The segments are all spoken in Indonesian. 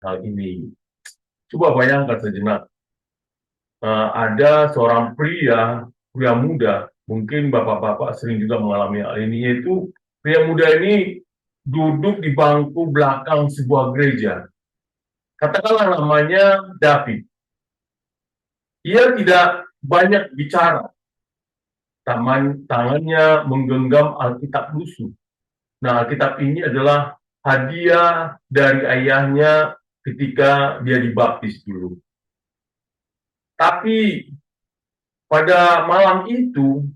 hal ini. Coba bayangkan sejenak, ada seorang pria muda, mungkin bapak-bapak sering juga mengalami hal ini, yaitu pria muda ini duduk di bangku belakang sebuah gereja. Katakanlah namanya David. Ia tidak banyak bicara, tangannya menggenggam Alkitab lusuh. Nah, Alkitab ini adalah hadiah dari ayahnya ketika dia dibaptis dulu. Tapi pada malam itu,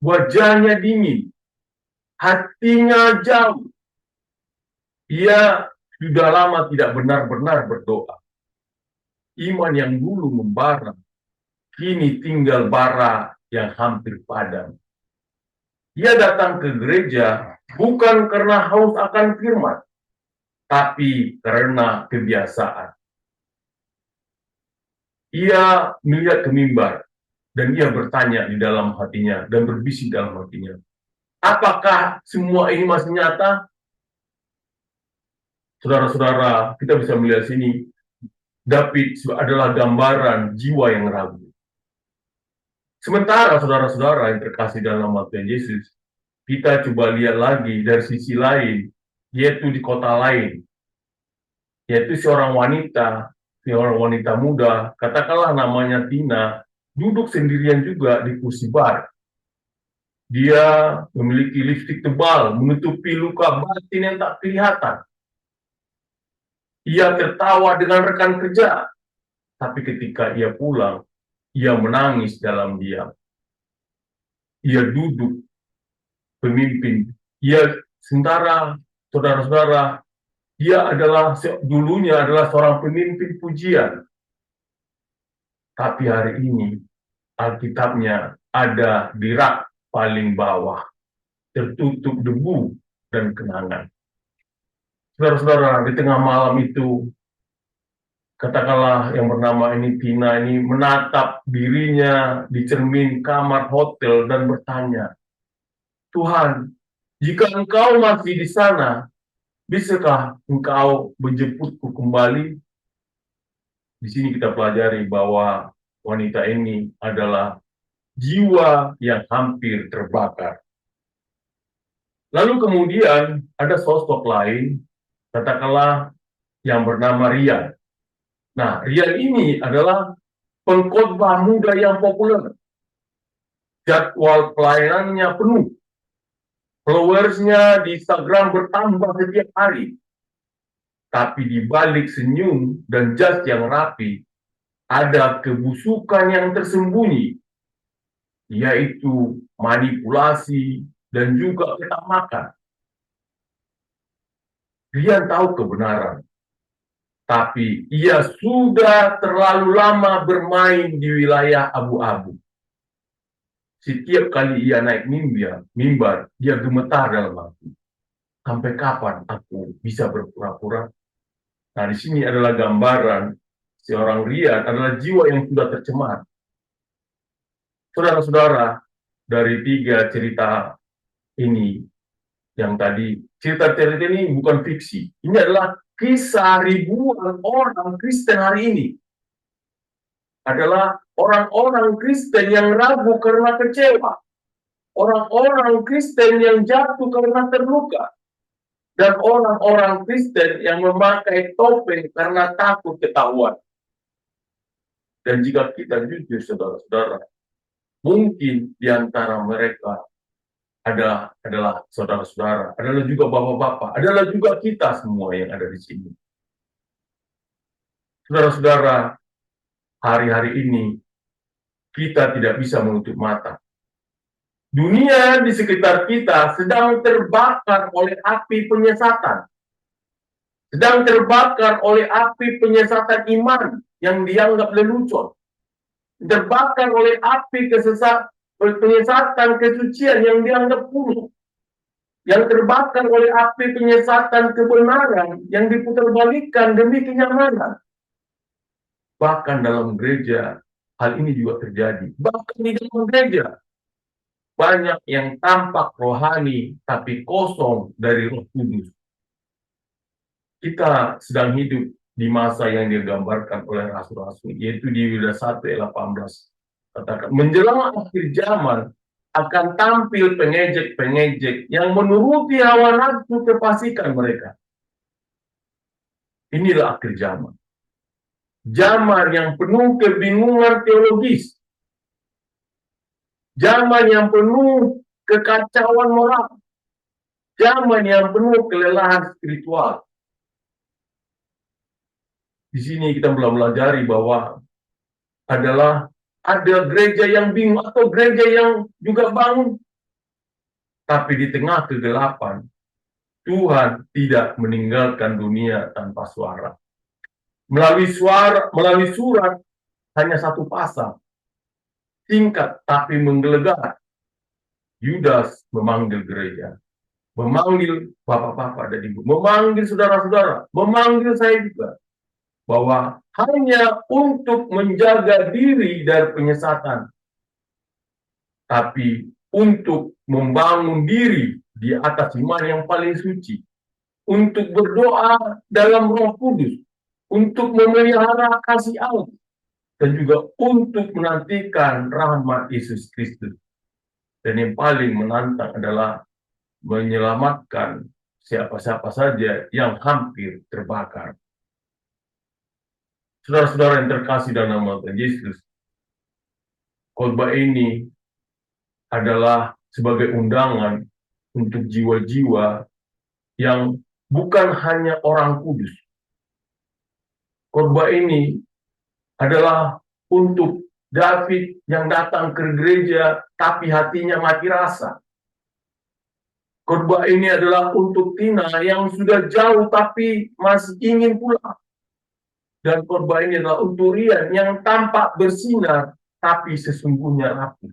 wajahnya dingin, hatinya jauh. Ia sudah lama tidak benar-benar berdoa. Iman yang dulu membara, kini tinggal bara yang hampir padam. Ia datang ke gereja bukan karena haus akan firman, tapi karena kebiasaan. Ia melihat ke mimbar, dan ia bertanya di dalam hatinya, dan berbisik dalam hatinya. Apakah semua ini masih nyata? Saudara-saudara, kita bisa melihat sini, David adalah gambaran jiwa yang ragu. Sementara saudara-saudara yang terkasih dalam Tuhan Yesus, kita coba lihat lagi dari sisi lain, yaitu di kota lain, yaitu seorang wanita muda, katakanlah namanya Tina, duduk sendirian juga di kursi bar. Dia memiliki lipstik tebal, menutupi luka batin yang tak kelihatan. Ia tertawa dengan rekan kerja, tapi ketika ia pulang, ia menangis dalam diam. Ia duduk pemimpin. Ia sementara saudara-saudara, dia dulunya adalah seorang pemimpin pujian. Tapi hari ini Alkitabnya ada di rak paling bawah, tertutup debu dan kenangan. Saudara-saudara, di tengah malam itu, katakanlah yang bernama ini Tina ini menatap dirinya di cermin kamar hotel dan bertanya, Tuhan, jika Engkau masih di sana, bisakah Engkau menjemputku kembali? Di sini kita pelajari bahwa wanita ini adalah jiwa yang hampir terbakar. Lalu kemudian ada sosok lain, katakanlah yang bernama Rian. Nah, Rian ini adalah pengkhotbah muda yang populer. Jadwal pelayanannya penuh. Followersnya di Instagram bertambah setiap hari. Tapi di balik senyum dan jas yang rapi, ada kebusukan yang tersembunyi, yaitu manipulasi dan juga ketamakan. Dia tahu kebenaran, tapi ia sudah terlalu lama bermain di wilayah abu-abu. Setiap kali ia naik mimbar, dia gemetar dalam hati. Sampai kapan aku bisa berpura-pura? Nah, di sini adalah gambaran seorang Rian adalah jiwa yang sudah tercemar. Saudara-saudara, dari tiga cerita ini, yang tadi, cerita-cerita ini bukan fiksi. Ini adalah kisah ribuan orang Kristen hari ini. Adalah orang-orang Kristen yang ragu karena kecewa. Orang-orang Kristen yang jatuh karena terluka. Dan orang-orang Kristen yang memakai topeng karena takut ketahuan. Dan jika kita jujur, saudara-saudara, mungkin di antara mereka adalah saudara-saudara, adalah juga bapak-bapak, adalah juga kita semua yang ada di sini. Saudara-saudara, hari-hari ini kita tidak bisa menutup mata. Dunia di sekitar kita sedang terbakar oleh api penyesatan. Sedang terbakar oleh api penyesatan iman yang dianggap lelucon. Terbakar oleh api penyesatan kesucian yang dianggap buruk. Yang terbakar oleh api penyesatan kebenaran yang diputarbalikkan demi kenyamanan. Bahkan dalam gereja, hal ini juga terjadi. Bahkan di dalam gereja, banyak yang tampak rohani, tapi kosong dari Roh Kudus. Kita sedang hidup di masa yang digambarkan oleh rasul-rasul, yaitu di Yudas 1 ayat 18. Katakan, menjelang akhir zaman akan tampil pengejek-pengejek yang menuruti hawa nafsu kefasikan mereka. Inilah akhir zaman. Zaman yang penuh kebingungan teologis. Zaman yang penuh kekacauan moral. Zaman yang penuh kelelahan spiritual. Di sini kita pelajari bahwa ada gereja yang bingung atau gereja yang juga bangun. Tapi di tengah kegelapan, Tuhan tidak meninggalkan dunia tanpa suara. Melalui surat hanya satu pasal. Singkat tapi menggelegar. Yudas memanggil gereja. Memanggil bapak-bapak dan ibu. Memanggil saudara-saudara. Memanggil saya juga. Bahwa hanya untuk menjaga diri dari penyesatan. Tapi untuk membangun diri di atas iman yang paling suci. Untuk berdoa dalam Roh Kudus. Untuk memelihara kasih Allah. Dan juga untuk menantikan rahmat Yesus Kristus. Dan yang paling menantang adalah menyelamatkan siapa-siapa saja yang hampir terbakar. Saudara-saudara yang terkasih dalam nama Tuhan Yesus, khotbah ini adalah sebagai undangan untuk jiwa-jiwa yang bukan hanya orang kudus. Khotbah ini adalah untuk David yang datang ke gereja tapi hatinya mati rasa. Khotbah ini adalah untuk Tina yang sudah jauh tapi masih ingin pulang. Dan khotbah ini adalah untuk Rian yang tampak bersinar tapi sesungguhnya rapuh.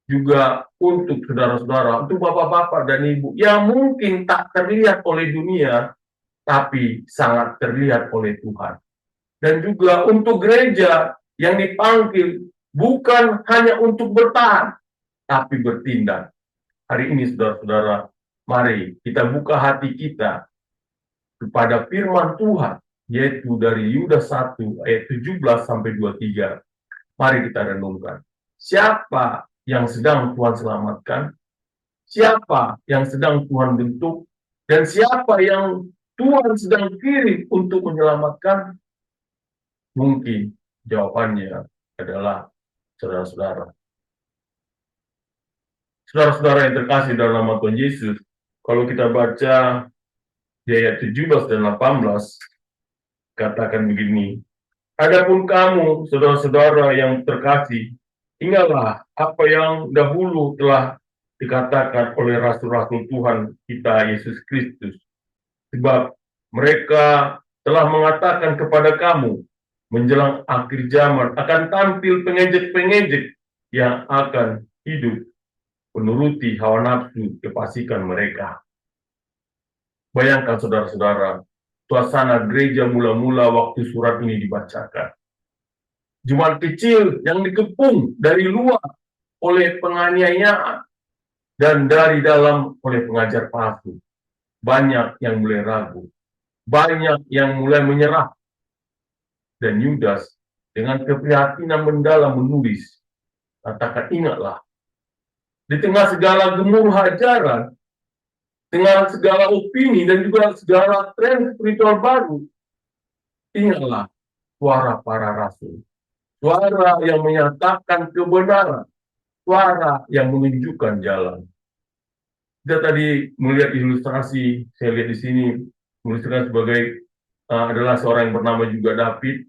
Juga untuk saudara-saudara, untuk bapak-bapak dan ibu yang mungkin tak terlihat oleh dunia tapi sangat terlihat oleh Tuhan. Dan juga untuk gereja yang dipanggil bukan hanya untuk bertahan tapi bertindak. Hari ini saudara-saudara, mari kita buka hati kita kepada firman Tuhan, yaitu dari Yudas 1 ayat 17 sampai 23. Mari kita renungkan. Siapa yang sedang Tuhan selamatkan? Siapa yang sedang Tuhan bentuk? Dan siapa yang Tuhan sedang kirim untuk menyelamatkan? Mungkin jawabannya adalah saudara-saudara. Saudara-saudara yang terkasih dalam nama Tuhan Yesus, kalau kita baca di ayat 17 dan 18, katakan begini, adapun kamu, saudara-saudara yang terkasih, ingatlah apa yang dahulu telah dikatakan oleh rasul-rasul Tuhan kita Yesus Kristus. Sebab mereka telah mengatakan kepada kamu, menjelang akhir zaman akan tampil pengejek-pengejek yang akan hidup menuruti hawa nafsu kefasikan mereka. Bayangkan saudara-saudara, suasana gereja mula-mula waktu surat ini dibacakan. Jemaat kecil yang dikepung dari luar oleh penganiayaan dan dari dalam oleh pengajar palsu. Banyak yang mulai ragu, banyak yang mulai menyerah. Dan Yudas dengan keprihatinan mendalam menulis, katakan ingatlah, di tengah segala gemuruh ajaran, dengan segala opini dan juga segala tren spiritual baru, ingatlah suara para rasul, suara yang menyatakan kebenaran, suara yang menunjukkan jalan. Kita tadi melihat ilustrasi, saya lihat di sini, ilustrasi sebagai adalah seorang yang bernama juga David,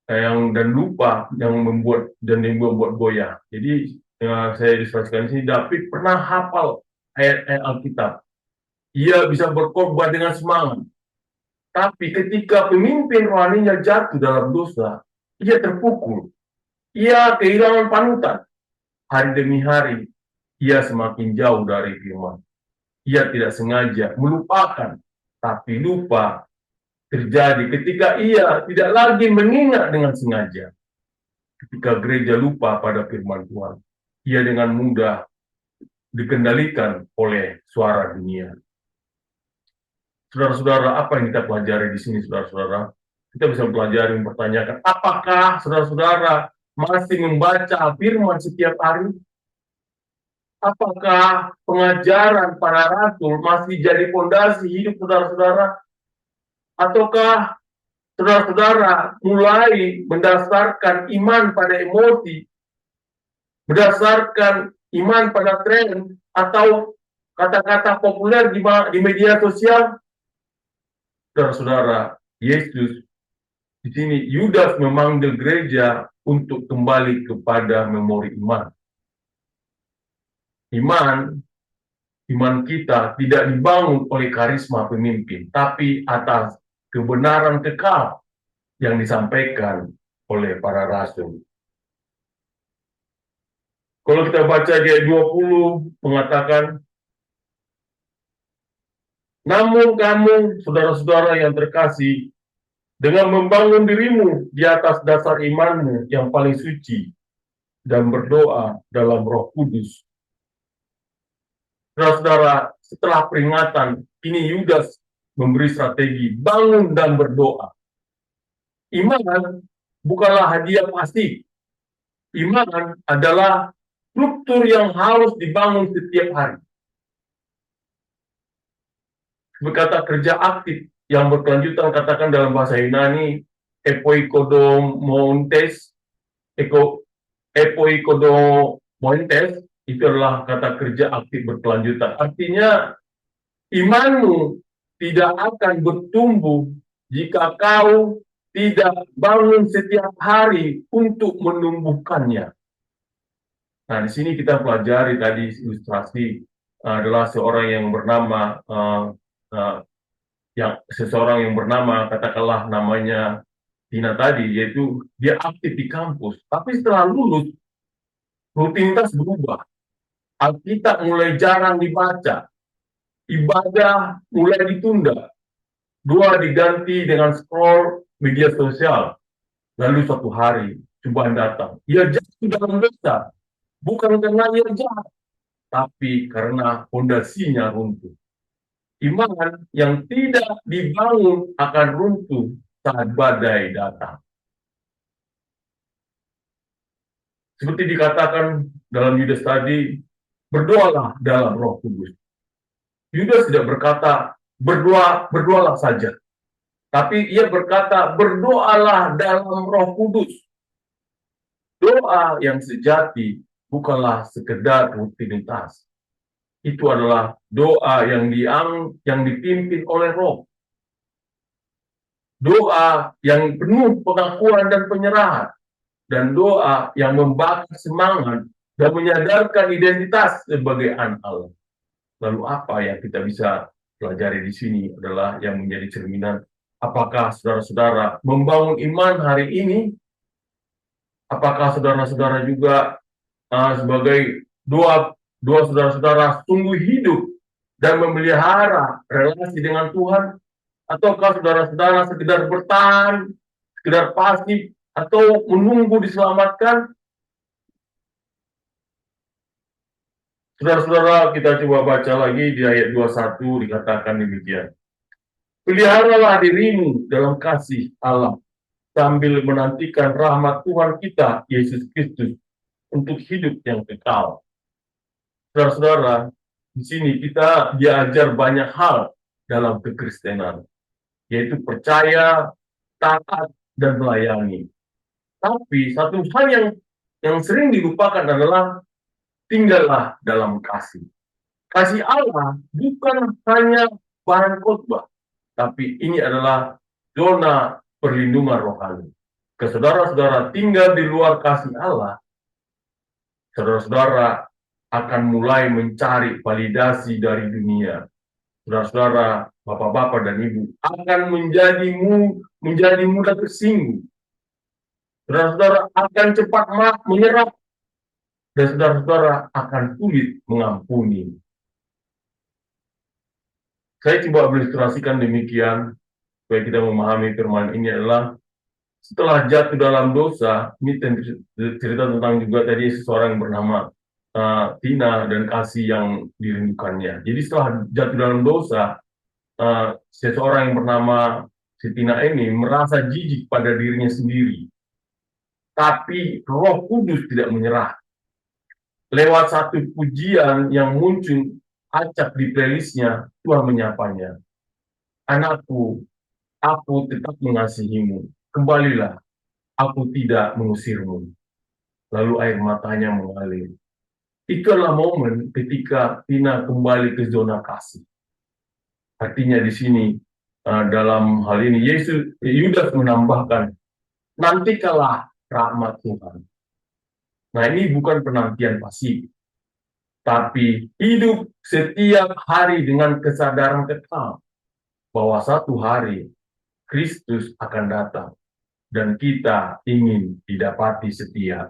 dan lupa yang membuat goyah. Jadi saya ilustrasikan di sini, David pernah hafal ayat-ayat Alkitab. Ia bisa berkorban dengan semangat. Tapi ketika pemimpin rohaninya jatuh dalam dosa, ia terpukul. Ia kehilangan panutan. Hari demi hari, ia semakin jauh dari firman. Ia tidak sengaja melupakan, tapi lupa terjadi ketika ia tidak lagi mengingat dengan sengaja. Ketika gereja lupa pada firman Tuhan, ia dengan mudah dikendalikan oleh suara dunia. Saudara-saudara, apa yang kita pelajari di sini, saudara-saudara? Kita bisa pelajari, mempertanyakan, apakah saudara-saudara masih membaca firman setiap hari? Apakah pengajaran para rasul masih jadi fondasi hidup saudara-saudara? Ataukah saudara-saudara mulai mendasarkan iman pada emosi, berdasarkan iman pada tren, atau kata-kata populer di media sosial? Saudara-saudara, Yesus di sini, Yudas memanggil gereja untuk kembali kepada memori iman. Iman kita tidak dibangun oleh karisma pemimpin, tapi atas kebenaran kekal yang disampaikan oleh para rasul. Kalau kita baca di ayat 20 mengatakan, namun kamu, saudara-saudara yang terkasih, dengan membangun dirimu di atas dasar imanmu yang paling suci dan berdoa dalam Roh Kudus. Saudara-saudara, setelah peringatan, ini Yudas memberi strategi bangun dan berdoa. Iman bukanlah hadiah pasti. Iman adalah struktur yang harus dibangun setiap hari. Berkata kerja aktif yang berkelanjutan, katakan dalam bahasa Yunani, epoikodomontes, itu adalah kata kerja aktif berkelanjutan. Artinya, imanmu tidak akan bertumbuh jika kau tidak bangun setiap hari untuk menumbuhkannya. Nah, di sini kita pelajari tadi ilustrasi adalah seorang yang bernama seseorang yang bernama, katakanlah namanya Tina tadi, yaitu dia aktif di kampus, tapi setelah lulus rutinitas berubah. Alkitab mulai jarang dibaca, ibadah mulai ditunda, diganti dengan scroll media sosial. Lalu suatu hari cobaan datang, ia jatuh dalam dosa, bukan karena ia jahat, tapi karena fondasinya runtuh. Iman yang tidak dibangun akan runtuh saat badai datang. Seperti dikatakan dalam Yudas tadi, berdoalah dalam Roh Kudus. Yudas tidak berkata, berdoalah saja. Tapi ia berkata, berdoalah dalam Roh Kudus. Doa yang sejati bukanlah sekedar rutinitas. Itu adalah doa yang dipimpin oleh Roh. Doa yang penuh pengakuan dan penyerahan. Dan doa yang membakar semangat dan menyadarkan identitas sebagai anak Allah. Lalu apa yang kita bisa pelajari di sini adalah yang menjadi cerminan. Apakah saudara-saudara membangun iman hari ini? Apakah saudara-saudara juga sebagai doa saudara-saudara sungguh hidup dan memelihara relasi dengan Tuhan? Ataukah saudara-saudara sekedar bertahan, sekedar pasif, atau menunggu diselamatkan? Saudara-saudara, kita coba baca lagi di ayat 21 dikatakan demikian. Peliharalah dirimu dalam kasih Allah sambil menantikan rahmat Tuhan kita, Yesus Kristus, untuk hidup yang kekal. Saudara-saudara, di sini kita diajar banyak hal dalam kekristenan, yaitu percaya, taat, dan melayani. Tapi satu hal yang sering dilupakan adalah tinggallah dalam kasih. Kasih Allah bukan hanya bahan khotbah, tapi ini adalah zona perlindungan rohani. Saudara-saudara tinggal di luar kasih Allah, saudara-saudara akan mulai mencari validasi dari dunia. Saudara-saudara, bapak-bapak dan ibu akan menjadi mudah tersinggung. Saudara-saudara akan cepat menyerah, dan saudara-saudara akan sulit mengampuni. Saya coba berilustrasikan demikian, supaya kita memahami firman ini adalah, setelah jatuh dalam dosa, ini cerita tentang juga tadi seseorang yang bernama Tina dan kasih yang dirindukannya. Jadi setelah jatuh dalam dosa, seseorang yang bernama Tina ini merasa jijik pada dirinya sendiri, tapi Roh Kudus tidak menyerah. Lewat satu pujian yang muncul acak di playlistnya, Tuhan menyapanya. Anakku, aku tetap mengasihimu. Kembalilah, aku tidak mengusirmu. Lalu air matanya mengalir. Itulah momen ketika Tina kembali ke zona kasih. Artinya di sini dalam hal ini Yudas menambahkan, nantikanlah rahmat Tuhan. Nah, ini bukan penantian pasif, tapi hidup setiap hari dengan kesadaran kekal bahwa satu hari Kristus akan datang dan kita ingin didapati setia.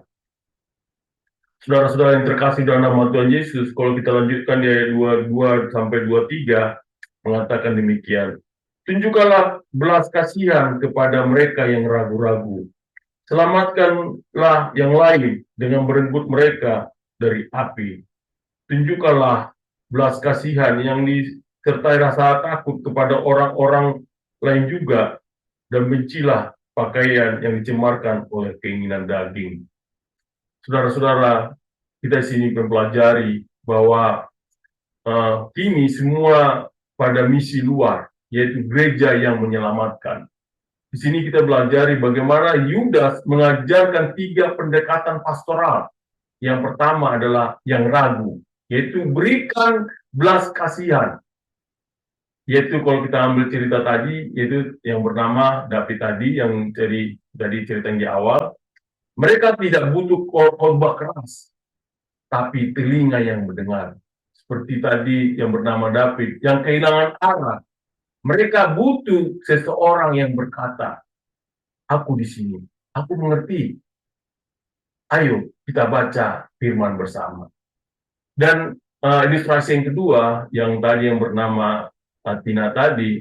Saudara-saudara yang terkasih dalam nama Tuhan Yesus, kalau kita lanjutkan di ayat 22 sampai 23 mengatakan demikian. Tunjukkanlah belas kasihan kepada mereka yang ragu-ragu. Selamatkanlah yang lain dengan merenggut mereka dari api. Tunjukkanlah belas kasihan yang disertai rasa takut kepada orang-orang lain juga, dan bencilah pakaian yang dicemarkan oleh keinginan daging. Saudara-saudara, kita di sini mempelajari bahwa kini semua pada misi luar, yaitu gereja yang menyelamatkan. Di sini kita belajari bagaimana Yudas mengajarkan 3 pendekatan pastoral. Yang pertama adalah yang ragu, yaitu berikan belas kasihan. Yaitu kalau kita ambil cerita tadi, yaitu yang bernama David tadi, yang jadi cerita yang di awal, mereka tidak butuh khotbah keras, tapi telinga yang mendengar. Seperti tadi yang bernama David, yang kehilangan arah. Mereka butuh seseorang yang berkata, aku di sini, aku mengerti. Ayo kita baca firman bersama. Dan ilustrasi yang kedua, yang tadi yang bernama Tina tadi,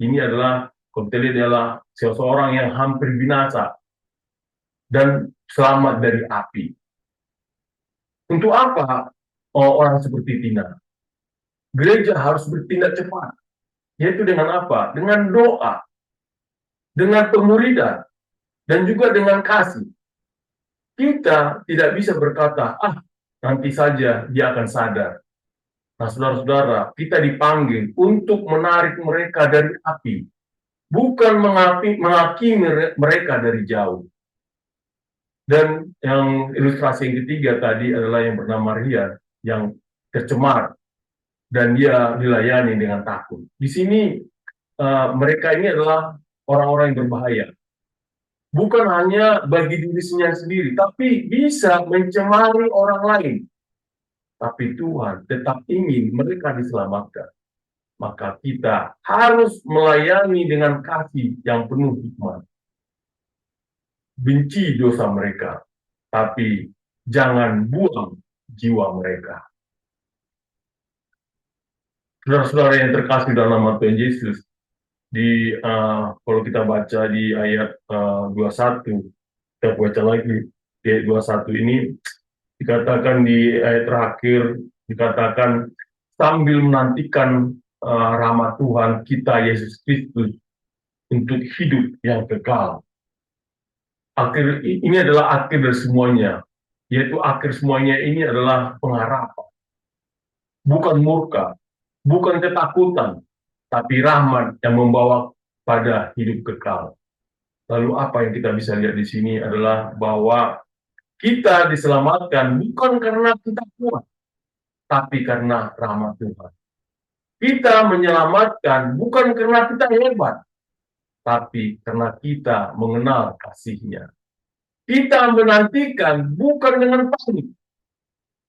ini adalah, kalau kita lihat adalah seseorang yang hampir binasa dan selamat dari api. Untuk apa orang seperti Tina? Gereja harus bertindak cepat. Yaitu dengan apa? Dengan doa, dengan pemuridan, dan juga dengan kasih. Kita tidak bisa berkata, nanti saja dia akan sadar. Nah, saudara-saudara, kita dipanggil untuk menarik mereka dari api, bukan menghakimi mereka dari jauh. Dan yang ilustrasi yang ketiga tadi adalah yang bernama Rian, yang tercemar, dan dia dilayani dengan takut. Di sini mereka ini adalah orang-orang yang berbahaya. Bukan hanya bagi dirinya sendiri, tapi bisa mencemari orang lain. Tapi Tuhan tetap ingin mereka diselamatkan. Maka kita harus melayani dengan kasih yang penuh hikmat. Benci dosa mereka, tapi jangan buang jiwa mereka. Saudara-saudara yang terkasih dalam nama Tuhan Yesus, kalau kita baca di ayat 21, kita baca lagi di ayat 21 ini, dikatakan di ayat terakhir, dikatakan sambil menantikan rahmat Tuhan kita Yesus Kristus untuk hidup yang kekal. Ini adalah akhir dari semuanya, yaitu akhir semuanya ini adalah pengharapan. Bukan murka, bukan ketakutan, tapi rahmat yang membawa pada hidup kekal. Lalu apa yang kita bisa lihat di sini adalah bahwa kita diselamatkan bukan karena kita kuat, tapi karena rahmat Tuhan. Kita menyelamatkan bukan karena kita hebat, tapi karena kita mengenal kasih-Nya. Kita menantikan bukan dengan panik,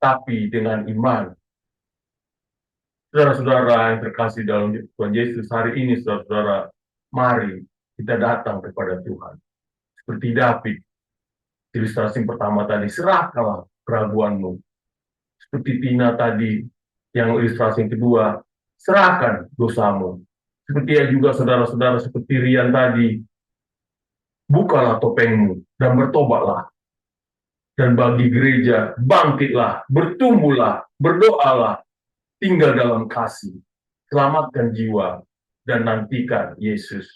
tapi dengan iman. Saudara-saudara yang terkasih dalam Tuhan Yesus, hari ini saudara-saudara, mari kita datang kepada Tuhan. Seperti David, ilustrasi pertama tadi, serahkanlah keraguanmu. Seperti Tina tadi, yang ilustrasi yang kedua, serahkan dosamu. Seperti juga saudara-saudara, seperti Rian tadi, bukalah topengmu dan bertobatlah. Dan bagi gereja, bangkitlah, bertumbuhlah, berdoalah, tinggal dalam kasih, selamatkan jiwa, dan nantikan Yesus.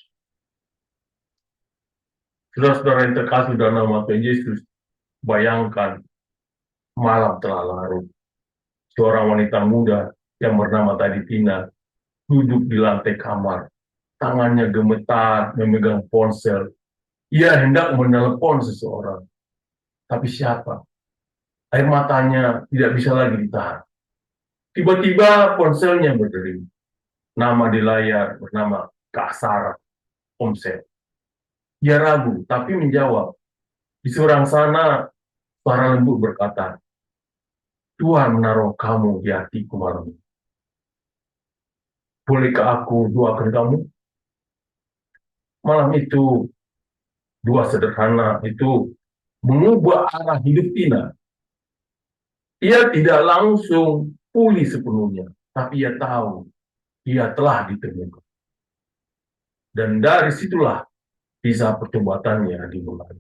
Saudara-saudara yang terkasih dalam nama Tuhan Yesus, bayangkan malam telah larut. Seorang wanita muda yang bernama tadi Tina duduk di lantai kamar. Tangannya gemetar memegang ponsel. Ia hendak menelepon seseorang. Tapi siapa? Air matanya tidak bisa lagi ditahan. Tiba-tiba ponselnya berdering. Nama di layar bernama Kak Sarah Omset. Ia ragu, tapi menjawab. Di seberang sana, suara lembut berkata, Tuhan menaruh kamu di hatiku malam ini. Bolehkah aku doakan kamu? Malam itu, dua sederhana itu mengubah arah hidup Tina. Ia tidak langsung pulih sepenuhnya, tapi ia tahu ia telah ditemukan. Dan dari situlah kisah pertobatannya dimulai.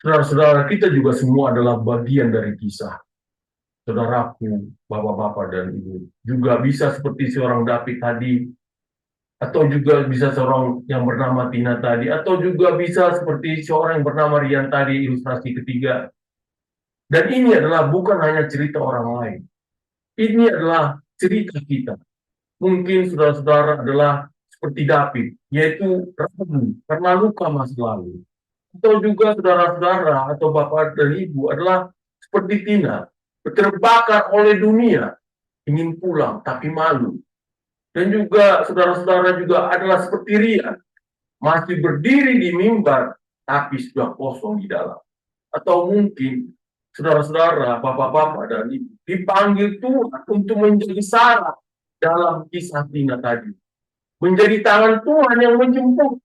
Saudara-saudara, kita juga semua adalah bagian dari kisah. Saudaraku, bapak-bapak dan ibu, juga bisa seperti seorang David tadi, atau juga bisa seorang yang bernama Tina tadi, atau juga bisa seperti seorang yang bernama Rian tadi, ilustrasi ketiga. Dan ini adalah bukan hanya cerita orang lain. Ini adalah cerita kita. Mungkin saudara-saudara adalah seperti David, yaitu ragu karena luka masa lalu. Atau juga saudara-saudara atau bapak dan ibu adalah seperti Tina, terbakar oleh dunia, ingin pulang tapi malu. Dan juga saudara-saudara juga adalah seperti Rian, masih berdiri di mimbar tapi sudah kosong di dalam. Atau mungkin saudara-saudara, bapak-bapak dan ibu dipanggil Tuhan untuk menjadi Sarah dalam kisah Tina tadi. Menjadi tangan Tuhan yang menjemput,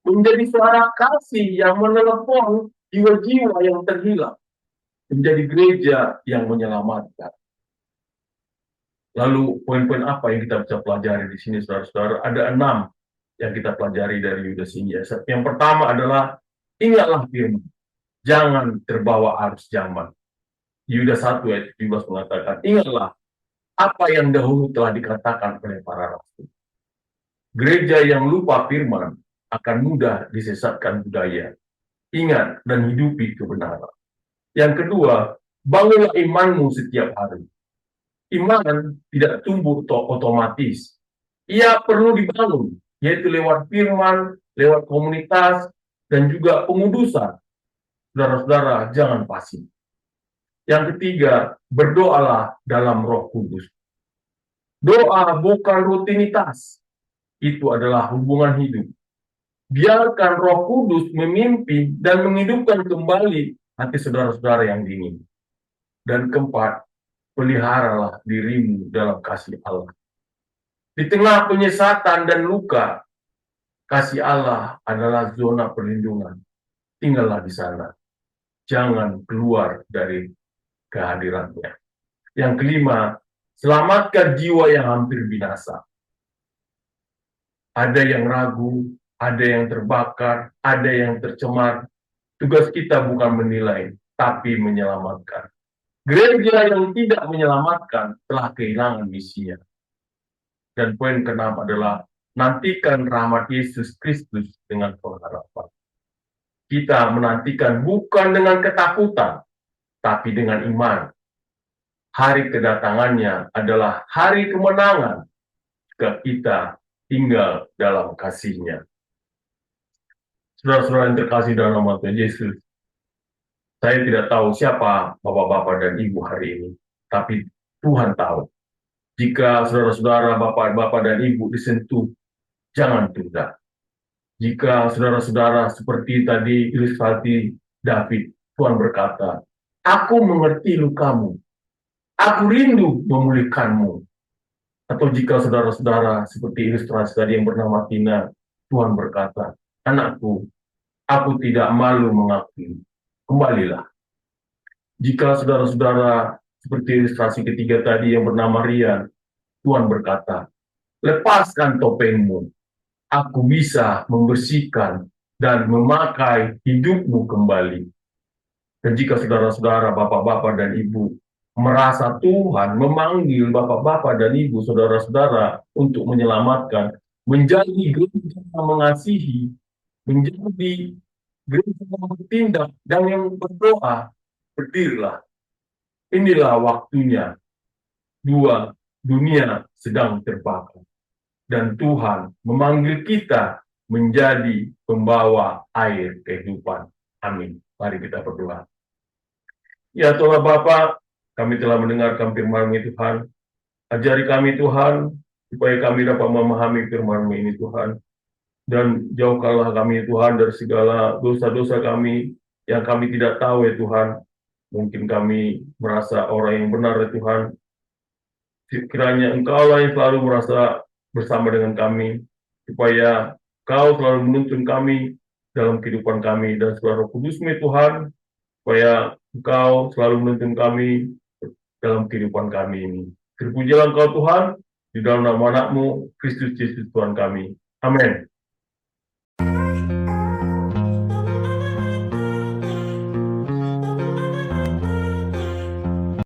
menjadi suara kasih yang menelepon jiwa-jiwa yang terhilang, menjadi gereja yang menyelamatkan. Lalu poin-poin apa yang kita bisa pelajari di sini, saudara-saudara? Ada 6 yang kita pelajari dari Yudas ini. Yang pertama adalah, ingatlah firman, jangan terbawa arus zaman. Yudas 1 ayat 17 mengatakan, ingatlah apa yang dahulu telah dikatakan oleh para rasul. Gereja yang lupa firman akan mudah disesatkan budaya. Ingat dan hidupi kebenaran. Yang kedua, bangunlah imanmu setiap hari. Iman tidak tumbuh otomatis. Ia perlu dibangun, yaitu lewat firman, lewat komunitas, dan juga pengudusan. Saudara-saudara, jangan pasif. Yang ketiga, berdoalah dalam Roh Kudus. Doa bukan rutinitas. Itu adalah hubungan hidup. Biarkan Roh Kudus memimpin dan menghidupkan kembali hati saudara-saudara yang dingin. Dan keempat, peliharalah dirimu dalam kasih Allah. Di tengah penyesatan dan luka, kasih Allah adalah zona perlindungan. Tinggallah di sana. Jangan keluar dari kehadirannya. Yang kelima, selamatkan jiwa yang hampir binasa. Ada yang ragu, ada yang terbakar, ada yang tercemar. Tugas kita bukan menilai, tapi menyelamatkan. Gereja yang tidak menyelamatkan telah kehilangan misinya. Dan poin keenam adalah nantikan rahmat Yesus Kristus dengan pengharapan. Kita menantikan bukan dengan ketakutan, tapi dengan iman. Hari kedatangannya adalah hari kemenangan jika kita tinggal dalam kasih-Nya. Saudara-saudara yang terkasih dalam nama Tuhan Yesus, saya tidak tahu siapa bapak-bapak dan ibu hari ini, tapi Tuhan tahu. Jika saudara-saudara, bapak-bapak dan ibu disentuh, jangan tunda. Jika saudara-saudara seperti tadi ilustrasi David, Tuhan berkata, aku mengerti lukamu, aku rindu memulihkanmu. Atau jika saudara-saudara seperti ilustrasi tadi yang bernama Tina, Tuhan berkata, anakku, aku tidak malu mengakui. Kembalilah. Jika saudara-saudara seperti ilustrasi ketiga tadi yang bernama Rian, Tuhan berkata, lepaskan topengmu. Aku bisa membersihkan dan memakai hidupmu kembali. Dan jika saudara-saudara, bapak-bapak dan ibu merasa Tuhan memanggil bapak-bapak dan ibu, saudara-saudara untuk menyelamatkan, menjadi gereja yang mengasihi, menjadi gereja yang bertindak dan yang berdoa. Berdirilah, inilah waktunya. Dunia sedang terbakar dan Tuhan memanggil kita menjadi pembawa air kehidupan. Amin. Mari kita berdoa. Ya Tuhan Bapa, kami telah mendengarkan firman-Mu Tuhan. Ajari kami Tuhan, supaya kami dapat memahami firman-Mu ini Tuhan. Dan jauhkanlah kami Tuhan dari segala dosa-dosa kami yang kami tidak tahu ya Tuhan. Mungkin kami merasa orang yang benar ya Tuhan. Kiranya Engkaulah yang selalu merasa bersama dengan kami, supaya Kau selalu menuntun kami dalam kehidupan kami, dan Roh Kudus-Mu Tuhan, supaya Engkau selalu menuntun kami dalam kehidupan kami ini. Terpujilah Engkau Tuhan, di dalam nama Anak-Mu, Kristus Yesus Tuhan kami. Amin.